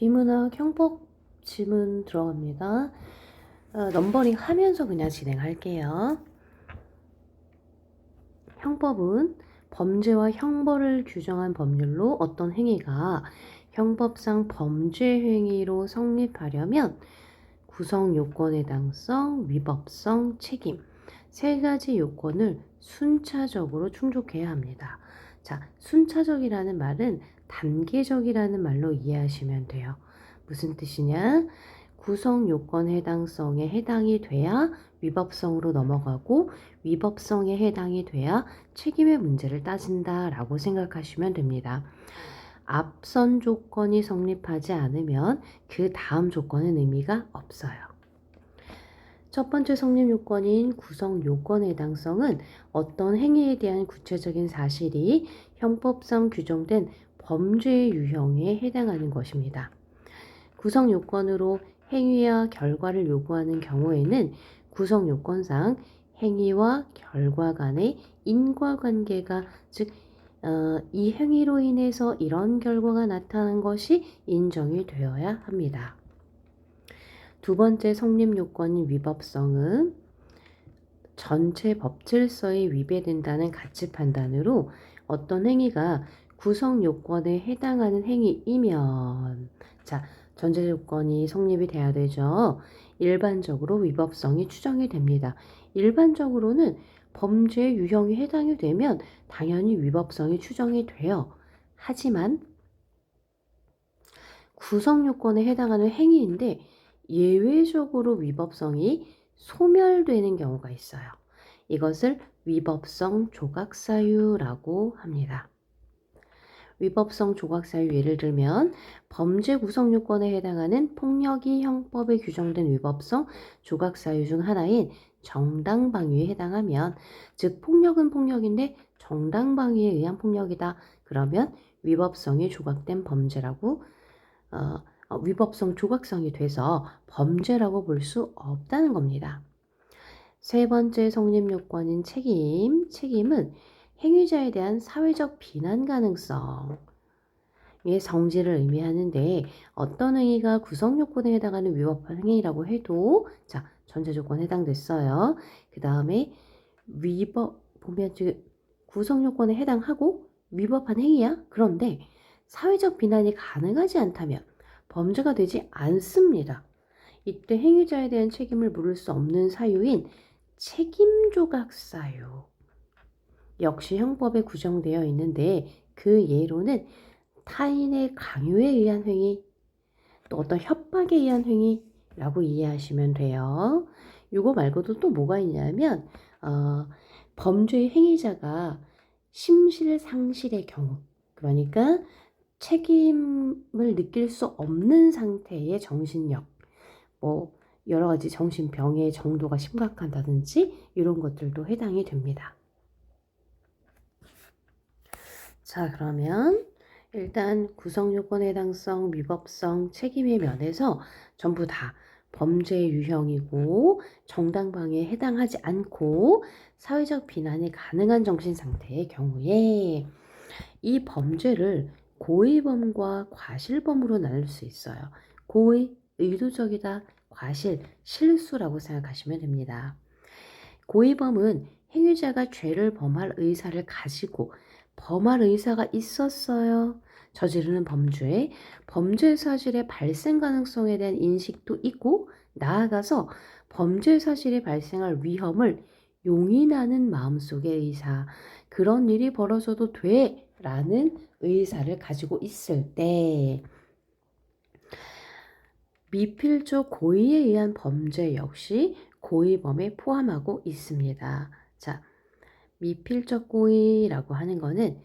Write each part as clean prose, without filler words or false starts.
비문학 형법 지문 들어갑니다. 넘버링 하면서 그냥 진행할게요. 형법은 범죄와 형벌을 규정한 법률로 어떤 행위가 형법상 범죄 행위로 성립하려면 구성 요건 해당성, 위법성, 책임 세 가지 요건을 순차적으로 충족해야 합니다. 자, 순차적이라는 말은 단계적이라는 말로 이해하시면 돼요. 무슨 뜻이냐? 구성 요건 해당성에 해당이 돼야 위법성으로 넘어가고 위법성에 해당이 돼야 책임의 문제를 따진다라고 생각하시면 됩니다. 앞선 조건이 성립하지 않으면 그 다음 조건은 의미가 없어요. 첫 번째 성립 요건인 구성 요건 해당성은 어떤 행위에 대한 구체적인 사실이 형법상 규정된 범죄의 유형에 해당하는 것입니다. 구성 요건으로 행위와 결과를 요구하는 경우에는 구성 요건상 행위와 결과 간의 인과관계가 즉 이 행위로 인해서 이런 결과가 나타난 것이 인정이 되어야 합니다. 두 번째 성립 요건인 위법성은 전체 법 질서에 위배된다는 가치 판단으로 어떤 행위가 구성 요건에 해당하는 행위이면 자, 전제 조건이 성립이 돼야 되죠. 일반적으로 위법성이 추정이 됩니다. 일반적으로는 범죄 유형이 해당이 되면 당연히 위법성이 추정이 돼요. 하지만 구성 요건에 해당하는 행위인데 예외적으로 위법성이 소멸되는 경우가 있어요. 이것을 위법성 조각사유라고 합니다. 위법성 조각사유 예를 들면 범죄 구성 요건에 해당하는 폭력이 형법에 규정된 위법성 조각사유 중 하나인 정당방위에 해당하면 즉 폭력은 폭력인데 정당방위에 의한 폭력이다. 그러면 위법성이 조각된 범죄라고 위법성 조각성이 돼서 범죄라고 볼 수 없다는 겁니다. 세 번째 성립 요건인 책임. 책임은 행위자에 대한 사회적 비난 가능성의 성질을 의미하는데 어떤 행위가 구성 요건에 해당하는 위법한 행위라고 해도 자, 전제 조건 해당됐어요. 그 다음에 보면 지금 구성 요건에 해당하고 위법한 행위야. 그런데 사회적 비난이 가능하지 않다면 범죄가 되지 않습니다. 이때 행위자에 대한 책임을 물을 수 없는 사유인 책임조각 사유 역시 형법에 규정되어 있는데 그 예로는 타인의 강요에 의한 행위, 또 어떤 협박에 의한 행위라고 이해하시면 돼요. 이거 말고도 또 뭐가 있냐면 범죄의 행위자가 심실상실의 경우, 그러니까 책임을 느낄 수 없는 상태의 정신력, 뭐 여러 가지 정신병의 정도가 심각하다든지 이런 것들도 해당이 됩니다. 자, 그러면 일단 구성요건 해당성, 위법성, 책임의 면에서 전부 다 범죄의 유형이고 정당방위에 해당하지 않고 사회적 비난이 가능한 정신상태의 경우에 이 범죄를 고의범과 과실범으로 나눌 수 있어요. 고의, 의도적이다, 과실, 실수라고 생각하시면 됩니다. 고의범은 행위자가 죄를 범할 의사를 가지고 범할 의사가 있었어요. 저지르는 범죄 사실의 발생 가능성에 대한 인식도 있고 나아가서 범죄 사실이 발생할 위험을 용인하는 마음속의 의사, 그런 일이 벌어져도 돼 라는 의사를 가지고 있을 때 미필적 고의에 의한 범죄 역시 고의범에 포함하고 있습니다. 자, 미필적 고의라고 하는 거는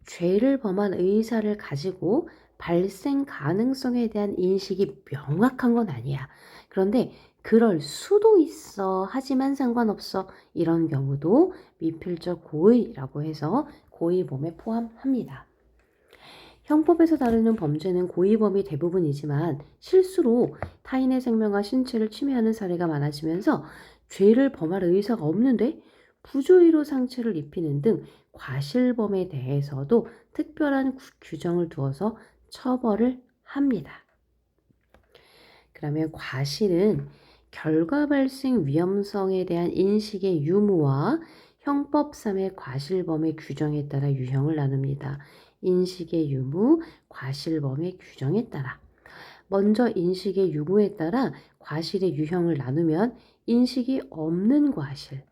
죄를 범한 의사를 가지고 발생 가능성에 대한 인식이 명확한 건 아니야. 그런데 그럴 수도 있어. 하지만 상관없어. 이런 경우도 미필적 고의라고 해서 고의범에 포함합니다. 형법에서 다루는 범죄는 고의범이 대부분이지만 실수로 타인의 생명과 신체를 침해하는 사례가 많아지면서 죄를 범할 의사가 없는데 부조의로 상처를 입히는 등 과실범에 대해서도 특별한 규정을 두어서 처벌을 합니다. 그러면 과실은 결과 발생 위험성에 대한 인식의 유무와 형법삼의 과실범의 규정에 따라 유형을 나눕니다. 인식의 유무, 과실범의 규정에 따라. 먼저 인식의 유무에 따라 과실의 유형을 나누면 인식이 없는 과실,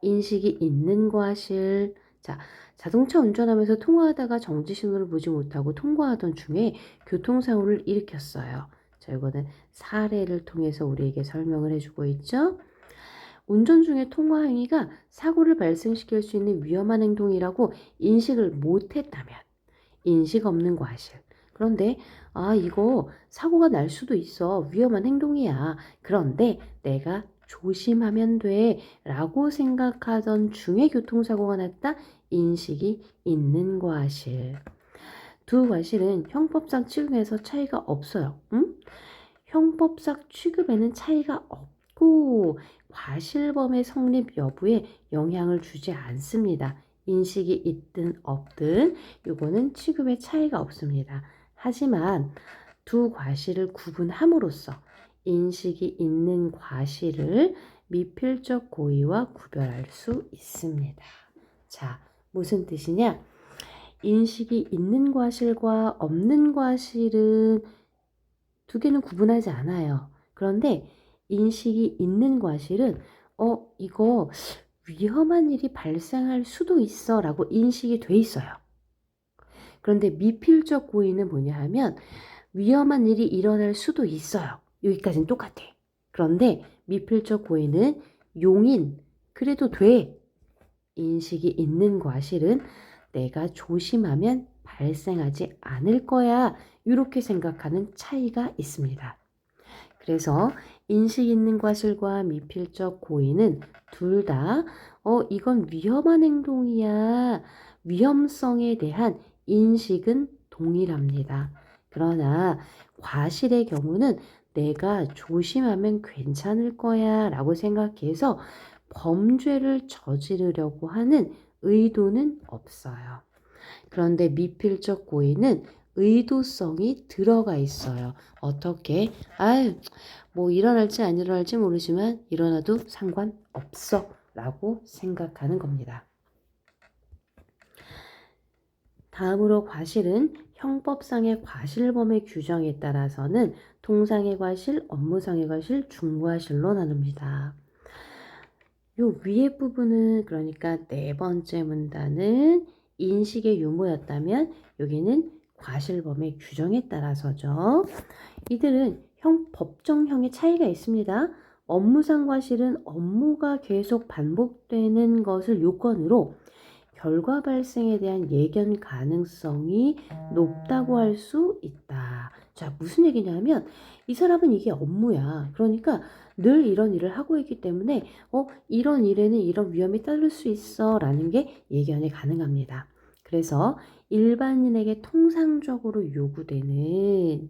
인식이 있는 과실. 자, 자동차 운전하면서 통화하다가 정지 신호를 보지 못하고 통과하던 중에 교통사고를 일으켰어요. 자, 이거는 사례를 통해서 우리에게 설명을 해주고 있죠. 운전 중에 통화 행위가 사고를 발생시킬 수 있는 위험한 행동이라고 인식을 못했다면 인식 없는 과실. 그런데 이거 사고가 날 수도 있어. 위험한 행동이야. 그런데 내가 조심하면 돼 라고 생각하던 중에 교통사고가 났다. 인식이 있는 과실. 두 과실은 형법상 취급에서 차이가 없어요. 응? 형법상 취급에는 차이가 없고 과실범의 성립 여부에 영향을 주지 않습니다. 인식이 있든 없든 이거는 취급에 차이가 없습니다. 하지만 두 과실을 구분함으로써 인식이 있는 과실을 미필적 고의와 구별할 수 있습니다. 자, 무슨 뜻이냐? 인식이 있는 과실과 없는 과실은 두 개는 구분하지 않아요. 그런데 인식이 있는 과실은 이거 위험한 일이 발생할 수도 있어 라고 인식이 돼 있어요. 그런데 미필적 고의는 뭐냐 하면 위험한 일이 일어날 수도 있어요. 여기까지는 똑같아. 그런데 미필적 고의는 용인, 그래도 돼. 인식이 있는 과실은 내가 조심하면 발생하지 않을 거야. 이렇게 생각하는 차이가 있습니다. 그래서 인식 있는 과실과 미필적 고의는 둘 다 이건 위험한 행동이야. 위험성에 대한 인식은 동일합니다. 그러나 과실의 경우는 내가 조심하면 괜찮을 거야 라고 생각해서 범죄를 저지르려고 하는 의도는 없어요. 그런데 미필적 고의는 의도성이 들어가 있어요. 어떻게? 뭐 일어날지 안 일어날지 모르지만 일어나도 상관없어 라고 생각하는 겁니다. 다음으로 과실은 형법상의 과실범의 규정에 따라서는 통상의 과실, 업무상의 과실, 중과실로 나눕니다. 요 위에 부분은 그러니까 네 번째 문단은 인식의 유무였다면 여기는 과실범의 규정에 따라서죠. 이들은 법정형의 차이가 있습니다. 업무상 과실은 업무가 계속 반복되는 것을 요건으로 결과 발생에 대한 예견 가능성이 높다고 할 수 있다. 자, 무슨 얘기냐면 이 사람은 이게 업무야. 그러니까 늘 이런 일을 하고 있기 때문에 이런 일에는 이런 위험이 따를 수 있어 라는 게 예견이 가능합니다. 그래서 일반인에게 통상적으로 요구되는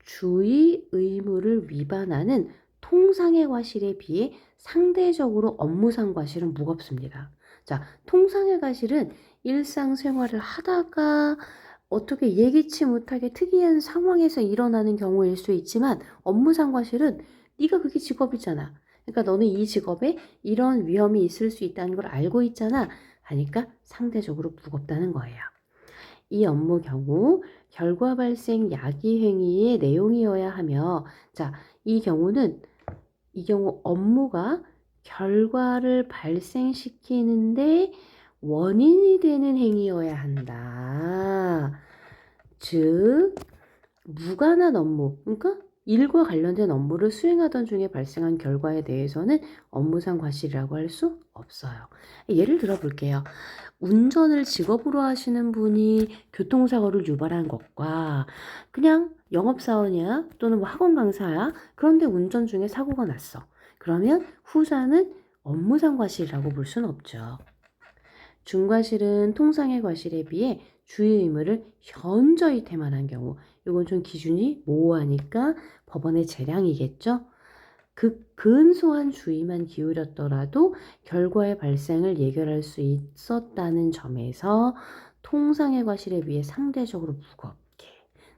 주의 의무를 위반하는 통상의 과실에 비해 상대적으로 업무상 과실은 무겁습니다. 자, 통상의 과실은 일상생활을 하다가 어떻게 예기치 못하게 특이한 상황에서 일어나는 경우일 수 있지만 업무상 과실은 네가 그게 직업이잖아. 그러니까 너는 이 직업에 이런 위험이 있을 수 있다는 걸 알고 있잖아. 하니까 상대적으로 무겁다는 거예요. 이 업무 경우 결과 발생 야기 행위의 내용이어야 하며 자, 이 경우 업무가 결과를 발생시키는데 원인이 되는 행위여야 한다. 즉 무관한 업무, 그러니까 일과 관련된 업무를 수행하던 중에 발생한 결과에 대해서는 업무상 과실이라고 할 수 없어요. 예를 들어 볼게요. 운전을 직업으로 하시는 분이 교통사고를 유발한 것과 그냥 영업사원이야 또는 뭐 학원 강사야 그런데 운전 중에 사고가 났어. 그러면 후자는 업무상 과실이라고 볼 수는 없죠. 중과실은 통상의 과실에 비해 주의 의무를 현저히 태만한 경우 이건 좀 기준이 모호하니까 법원의 재량이겠죠. 근소한 주의만 기울였더라도 결과의 발생을 예견할 수 있었다는 점에서 통상의 과실에 비해 상대적으로 무겁게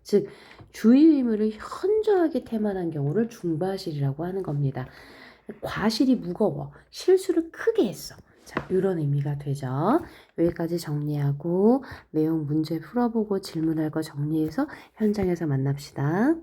즉 주의 의무를 현저하게 태만한 경우를 중과실이라고 하는 겁니다. 과실이 무거워, 실수를 크게 했어. 자, 이런 의미가 되죠. 여기까지 정리하고 내용 문제 풀어보고 질문할 거 정리해서 현장에서 만납시다.